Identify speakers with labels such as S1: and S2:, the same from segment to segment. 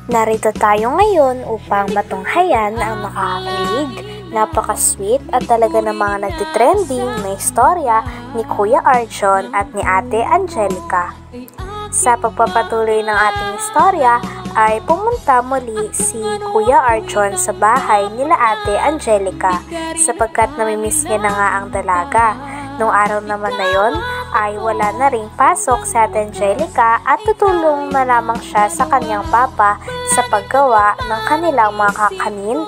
S1: Narito tayo ngayon upang matunghayan ang nakakakilig, napaka-sweet at talaga namang nagtitrending na istorya ni Kuya Arjon at ni Ate Angelica. Sa pagpapatuloy ng ating istorya ay pumunta muli si Kuya Arjon sa bahay nila Ate Angelica sapagkat namimiss niya na nga ang dalaga. Noong araw naman na yon ay wala na ring pasok sa Ate Angelica at tutulong na lamang siya sa kanyang papa sa paggawa ng kanilang mga kakanin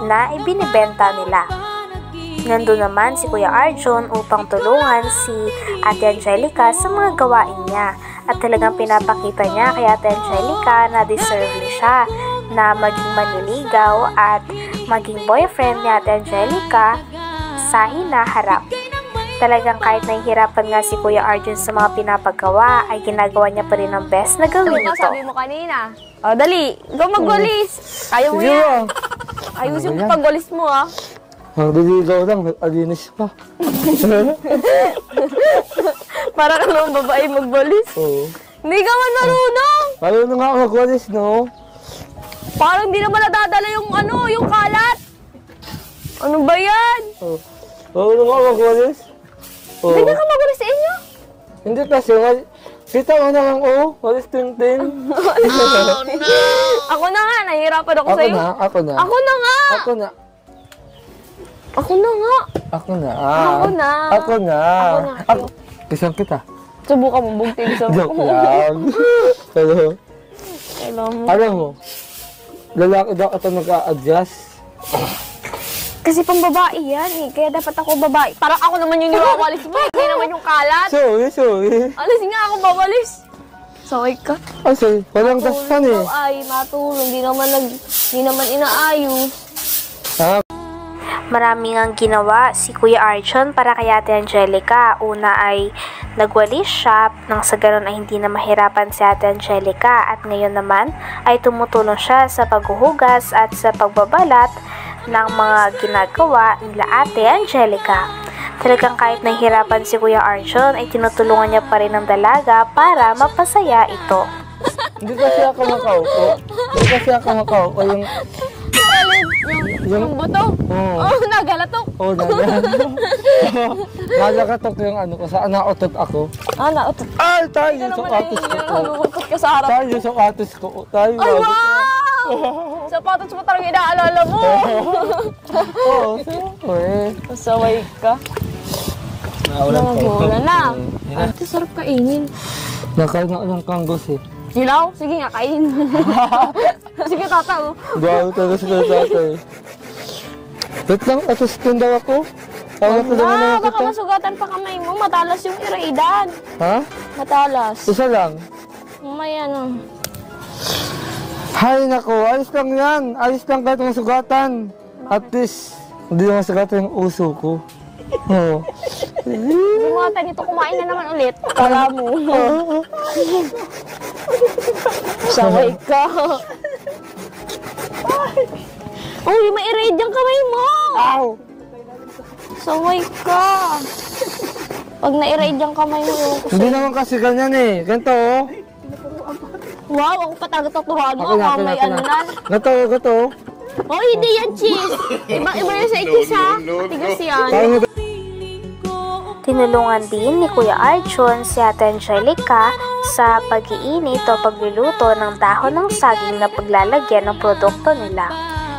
S1: na ibinibenta nila. Nandun naman si Kuya Arjon upang tulungan si Ate Angelica sa mga gawain niya at talagang pinapakita niya kay Ate Angelica na deserve siya na maging manliligaw at maging boyfriend ni Ate Angelica sa hinaharap. Talagang kahit nahihirapan nga si Kuya Arjon sa mga pinapagawa, ay ginagawa niya pa rin ang best na gawin ito.
S2: Sabi mo kanina. O, dali. Ikaw magwalis. Kaya mo yan. Ayusin mo pagwalis mo, ha.
S3: Magliligaw lang, alinis pa.
S2: Para ka naman babae magwalis.
S3: Oo.
S2: Hindi ka man marunong.
S3: Marunong nga ako magwalis, no?
S2: Parang hindi naman nadadala yung yung kalat. Ano ba yan?
S3: Oo. Marunong ako magwalis.
S2: Ganyan ka magwalis sa inyo?
S3: Hindi kasi, kita mo naman, walis ting-ting.
S2: Oh, no! Ako na nga, nahihirapan ako sa'yo.
S3: Ako na.
S2: Ako na nga!
S3: Ako na.
S2: Ako na nga!
S3: Ako na.
S2: Ako na!
S3: Ako na.
S2: Ako na.
S3: Kisang kita.
S2: Subukan mo, bugtin sa
S3: Joke lang. Hello.
S2: Alam mo.
S3: Alam mo, lalaki daw ito nag-a-adjust.
S2: Kasi pang babae yan eh, kaya dapat ako babae. Parang ako naman yung niwawalis mo, hindi naman yung kalat.
S3: Sorry.
S2: Alis nga ako bawalis. Sorry ka.
S3: Kasi, walang dastan eh.
S2: Ay, matulong, di naman inaayos.
S1: Maraming ang ginawa si Kuya Arjon para kay Ate Angelica. Una ay nagwalis siya nang sa ganun ay hindi na mahirapan si Ate Angelica at ngayon naman ay tumutulong siya sa paghuhugas at sa pagbabalat ng mga ginagawa nila Ate Angelica. Talagang kahit nahihirapan si Kuya Arjon ay tinutulungan niya pa rin ang dalaga para mapasaya ito.
S3: Hindi kasi ako makaupo.
S2: Yung buto?
S3: Oo.
S2: Oh, nagalatok.
S3: Oo, nagalatok. Nagalatok yung ko, saan nautot ako.
S2: Nautot.
S3: Ay, tayo yung sapatos ko.
S2: Nanutot ka sa harap.
S3: Tayo yung sapatos ko.
S2: Ay, wow! Sapatos mo talagang inaalala mo.
S3: Oo, siyempre.
S2: Masaway ka. Nakagulan na. Ito, sarap kainin.
S3: Nakain nga ng kanggos eh.
S2: Silaw? Sige nga, kain. Sige, tata, oh.
S3: Gawa talaga sila tatay. Wait lang, asustin daw ako.
S2: Baka masugatan pa kamay mo. Matalas yung iraidan.
S3: Ha?
S2: Matalas.
S3: Isa lang.
S2: May ano.
S3: Hay nako, ayos lang yan. Ayos lang kahit ng sugatan. At least, hindi naman sugatan yung uso ko. Oo.
S2: Hindi mo ata dito kumain na naman ulit. Kala mo. Saway ka. Uy, may erase yung kamay mo.
S3: Ow!
S2: Saway ka. Pag na-erase yung kamay mo, yung ko
S3: Hindi naman kasi ganyan eh. Ganito oh.
S2: Wow, ako pa taga-tatuhan mo. Kamay ano na.
S3: Ganito.
S2: Oh, hindi yan cheese. Iba yan sa itis ha. Tigas yan.
S1: Tinulungan din ni Kuya Arjon si Ate Angelica sa pag-iinit o pagluluto ng dahon ng saging na paglalagyan ng produkto nila.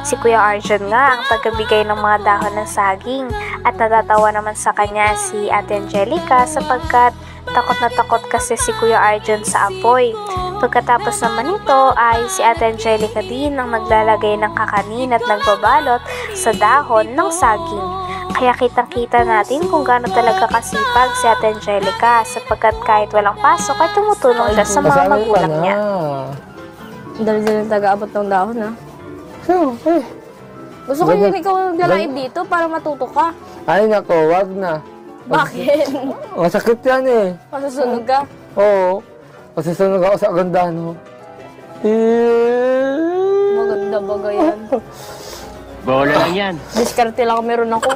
S1: Si Kuya Arjon nga ang tagabigay ng mga dahon ng saging at natatawa naman sa kanya si Ate Angelica sapagkat takot na takot kasi si Kuya Arjon sa apoy. Pagkatapos naman nito ay si Ate Angelica din ang naglalagay ng kakanin at nagbabalot sa dahon ng saging. Kaya kitang-kita natin kung gaano talaga kasipag si Ate Angelica sapagkat kahit walang pasok ay tumutulong siya sa mga magulang niya.
S2: Dali-dali taga-abot ng dahon ha. Gusto ko yung ikaw nag-live dito para matuto ka.
S3: Ay nako, wag na.
S2: Bakit?
S3: Masakit yan eh.
S2: Masusunog ka?
S3: Oo. Masusunog ako sa agandahan mo.
S2: Maganda baga yan.
S4: Bola lang yan.
S2: Diskarte lang meron ako.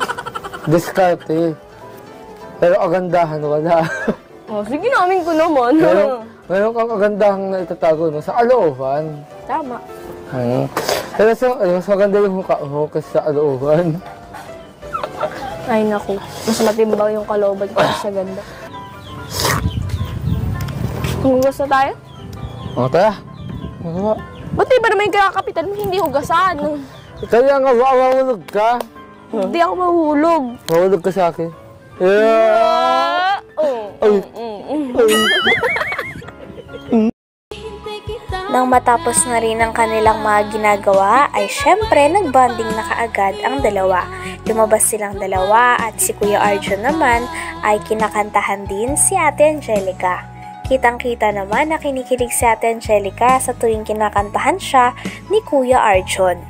S3: Diskarte. Pero agandahan wala.
S2: Oh, sige namin ko naman.
S3: Meron kang agandahang na itatago no, sa aloohan.
S2: Tama.
S3: Mas maganda yung mukha mo kasi sa kalooban.
S2: Ay, naku. Mas matimbang yung kalooban ko sa ganda. Hugas na tayo?
S3: O, tara. Ano?
S2: Ba't di ba naman yung kakakapitan mo hindi hugasan?
S3: Kaya nga, mahulog ka.
S2: Hindi ako mahulog.
S3: Mahulog ka sa akin. Yeah! Ay!
S1: Nang matapos na rin ang kanilang mga ginagawa ay syempre nagbonding na kaagad ang dalawa. Lumabas silang dalawa at si Kuya Arjun naman ay kinakantahan din si Ate Angelica. Kitang-kita naman na kinikilig si Ate Angelica sa tuwing kinakantahan siya ni Kuya Arjun.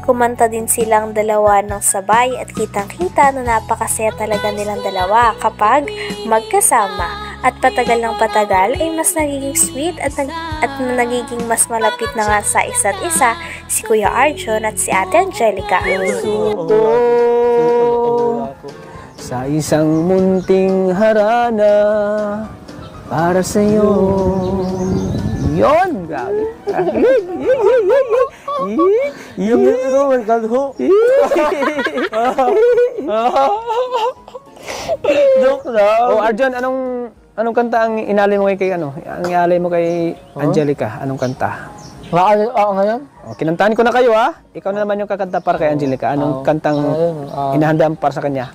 S1: Kumanta din silang dalawa ng sabay at kitang-kita na napakasaya talaga nilang dalawa kapag magkasama. At patagal ng patagal ay mas nagiging sweet at nagiging mas malapit na nga sa isa't isa si Kuya Arjun at si Ate Angelica.
S5: Suko sa isang munting harana para sa'yo. Yon, grabe.
S3: Yung naman kalho. Joke lang.
S5: Oh, Arjun, anong kanta ang inalay mo kay ano? Ang inalay mo kay Angelica, anong kanta?
S3: Ako ngayon?
S5: Oh, kinantahan ko na kayo ha. Ikaw na naman yung kakanta para kay Angelica. Anong kantang inahanda mo para sa kanya?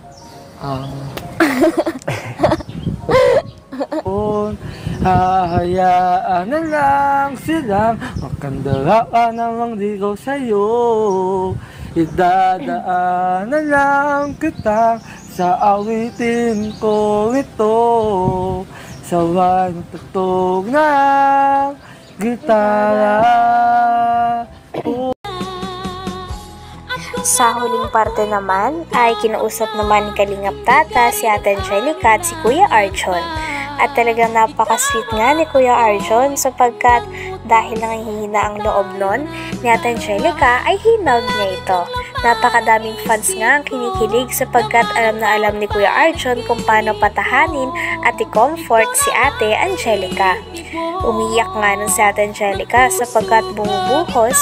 S3: Hahayaan na lang silang makandalaan namang ligaw sa'yo. Idadaan na lang kita sa awitin ko ito. Sabay tutog ng gitara.
S1: Sa huling parte naman ay kinausap naman ni Kalingap Tata si Ate Angelica at si Kuya Arjun. At talagang napaka-sweet nga ni Kuya Arjun sapagkat dahil nangihina ang loob nun ni Ate Angelica ay hinag niya ito. Napakadaming fans nga ang kinikilig sapagkat alam na alam ni Kuya Arjun kung paano patahanin at i-comfort si Ate Angelica. Umiyak nga nun si Ate Angelica sapagkat bumubuhos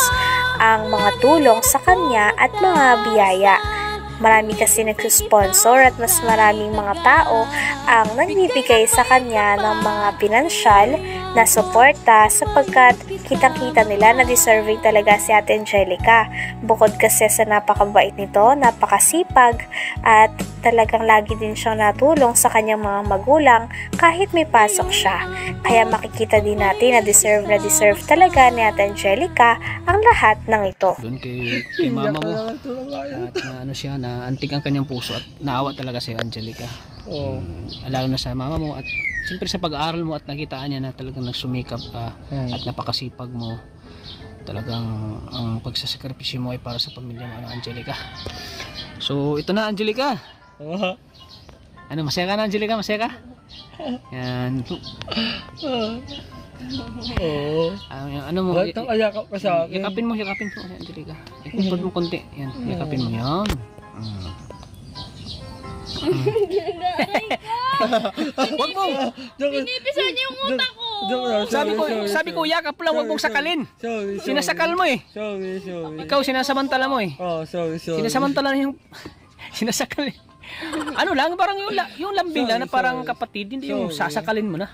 S1: ang mga tulong sa kanya at mga biyaya. Marami kasi nagsusponsor at mas maraming mga tao ang nagbibigay sa kanya ng mga pinansyal na suporta sapagkat kitang-kita nila na deserving talaga si Ate Angelica. Bukod kasi sa napakabait nito, napakasipag at talagang lagi din siyang natulong sa kanyang mga magulang kahit may pasok siya. Kaya makikita din natin na deserve talaga ni Ate Angelica ang lahat ng ito.
S5: Doon kay mama mo. At na ano siya, na antig ang kanyang puso at naawa talaga si Angelica. Lalo na sa mama mo at siyempre sa pag-aaral mo at nakitaan niya na talagang nagsumikap ka at napakasipag mo. Talagang ang pagsasakripisyo mo ay para sa pamilya mo, Angelica. So ito na, Angelica. Ano, masaya ka na, Angelica? Masaya ka? Yan. Ano mo?
S3: Ayakap ka sa akin.
S5: Yakapin mo, Angelica. Ikutod mo konti. Yan, yakapin mo yan. Wag mo.
S2: Pinipisan niyo yung utak ko.
S5: Sabi ko yakap lang, wag mong sakalin.
S3: Sorry.
S5: Sinasakal mo eh.
S3: Sorry.
S5: Ikaw sinasamantala mo eh.
S3: Sorry.
S5: Sinasamantala yung sinasakal eh. Ano lang, parang yung lambing lang na parang kapatid, hindi yung sasakalin mo na.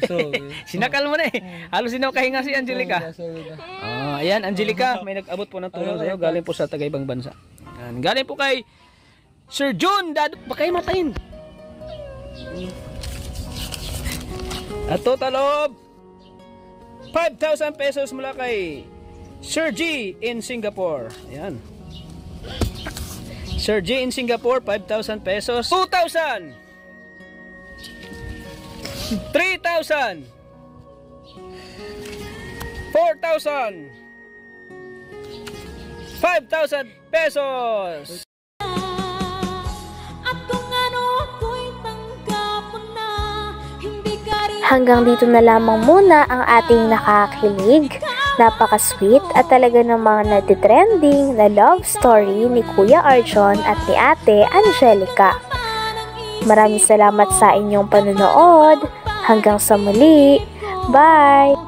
S3: Sorry.
S5: Sinakal mo na eh. Halos sinakahinga si Angelica. Ayan, Angelica, may nag-abot po ng tulong sa'yo. Galing po sa taga-ibang bansa. Ayan, galing po kay Sir Jun. Baka kayo matayin. At total of 5,000 pesos mula kay Sir G in Singapore. Ayan. Sir G in Singapore, 5,000 pesos. 2,000! 3,000! 4,000! 5,000 pesos!
S1: Hanggang dito na lamang muna ang ating nakakakilig, napaka-sweet at talaga namang nagtitrending na love story ni Kuya Arjun at ni Ate Angelica. Maraming salamat sa inyong panonood. Hanggang sa muli. Bye!